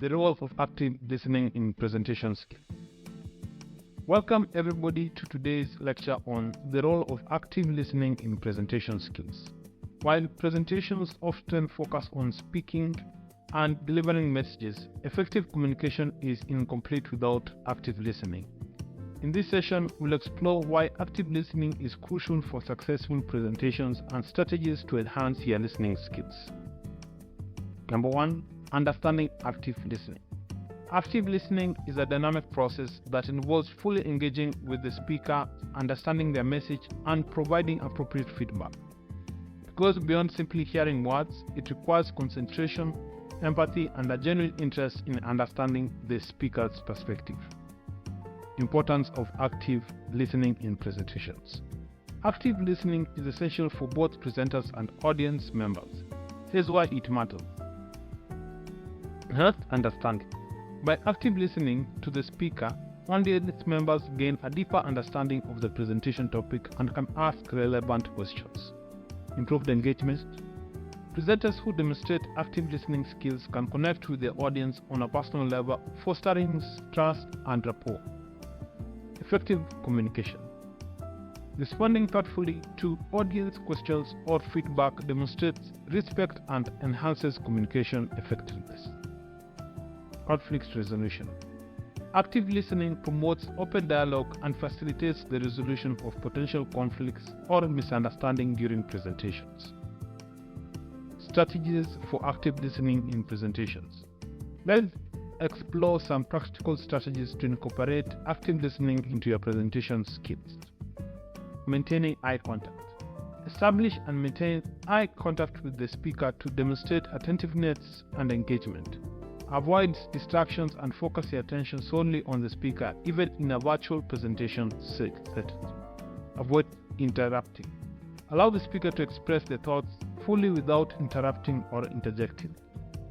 the role of active listening in presentation skills. Welcome everybody to today's lecture on the role of active listening in presentation skills. While presentations often focus on speaking and delivering messages, effective communication is incomplete without active listening. In this session, we'll explore why active listening is crucial for successful presentations and strategies to enhance your listening skills. Number 1. Understanding active listening. Active listening is a dynamic process that involves fully engaging with the speaker, understanding their message, and providing appropriate feedback. It goes beyond simply hearing words. It requires concentration, empathy, and a genuine interest in understanding the speaker's perspective. Importance of active listening in presentations. Active listening is essential for both presenters and audience members. Here's why it matters. First, understanding. By active listening to the speaker, audience members gain a deeper understanding of the presentation topic and can ask relevant questions. Improved engagement. Presenters who demonstrate active listening skills can connect with their audience on a personal level, fostering trust and rapport. Effective communication. Responding thoughtfully to audience questions or feedback demonstrates respect and enhances communication effectiveness. Conflict resolution. Active listening promotes open dialogue and facilitates the resolution of potential conflicts or misunderstanding during presentations. Strategies for active listening in presentations. Let's explore some practical strategies to incorporate active listening into your presentation skills. Maintaining eye contact. Establish and maintain eye contact with the speaker to demonstrate attentiveness and engagement. Avoid distractions and focus your attention solely on the speaker, even in a virtual presentation setting. Avoid interrupting. Allow the speaker to express their thoughts fully without interrupting or interjecting.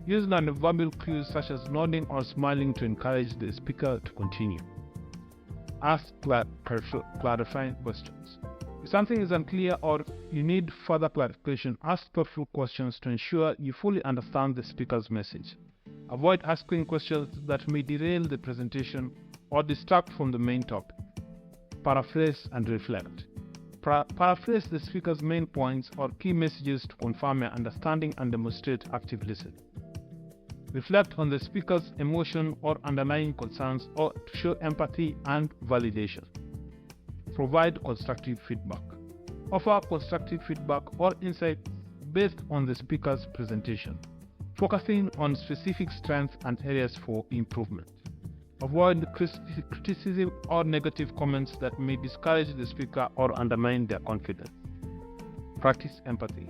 Use non-verbal cues such as nodding or smiling to encourage the speaker to continue. Ask clarifying questions. If something is unclear or you need further clarification, ask thoughtful questions to ensure you fully understand the speaker's message. Avoid asking questions that may derail the presentation or distract from the main topic. Paraphrase and reflect. Paraphrase the speaker's main points or key messages to confirm your understanding and demonstrate active listening. Reflect on the speaker's emotion or underlying concerns or to show empathy and validation. Provide constructive feedback. Offer constructive feedback or insights based on the speaker's presentation, focusing on specific strengths and areas for improvement. Avoid criticism or negative comments that may discourage the speaker or undermine their confidence. Practice empathy.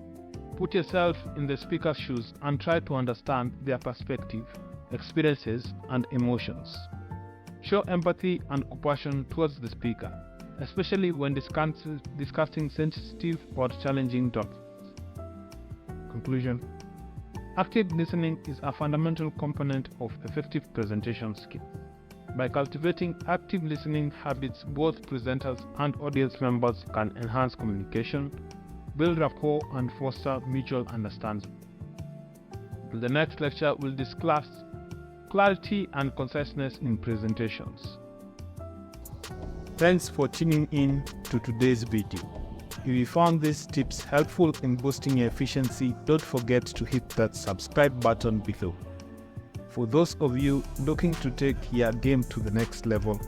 Put yourself in the speaker's shoes and try to understand their perspective, experiences, and emotions. Show empathy and compassion towards the speaker, especially when discussing sensitive or challenging topics. Conclusion. Active listening is a fundamental component of effective presentation skills. By cultivating active listening habits, both presenters and audience members can enhance communication, build rapport, and foster mutual understanding. In the next lecture, we'll discuss clarity and conciseness in presentations. Thanks for tuning in to today's video. If you found these tips helpful in boosting your efficiency, don't forget to hit that subscribe button below. For those of you looking to take your game to the next level,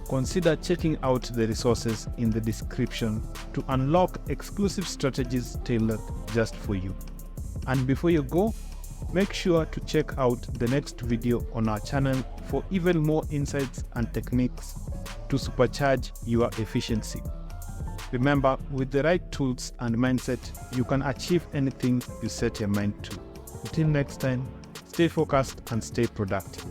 consider checking out the resources in the description to unlock exclusive strategies tailored just for you. And before you go, make sure to check out the next video on our channel for even more insights and techniques to supercharge your efficiency. Remember, with the right tools and mindset, you can achieve anything you set your mind to. Until next time, stay focused and stay productive.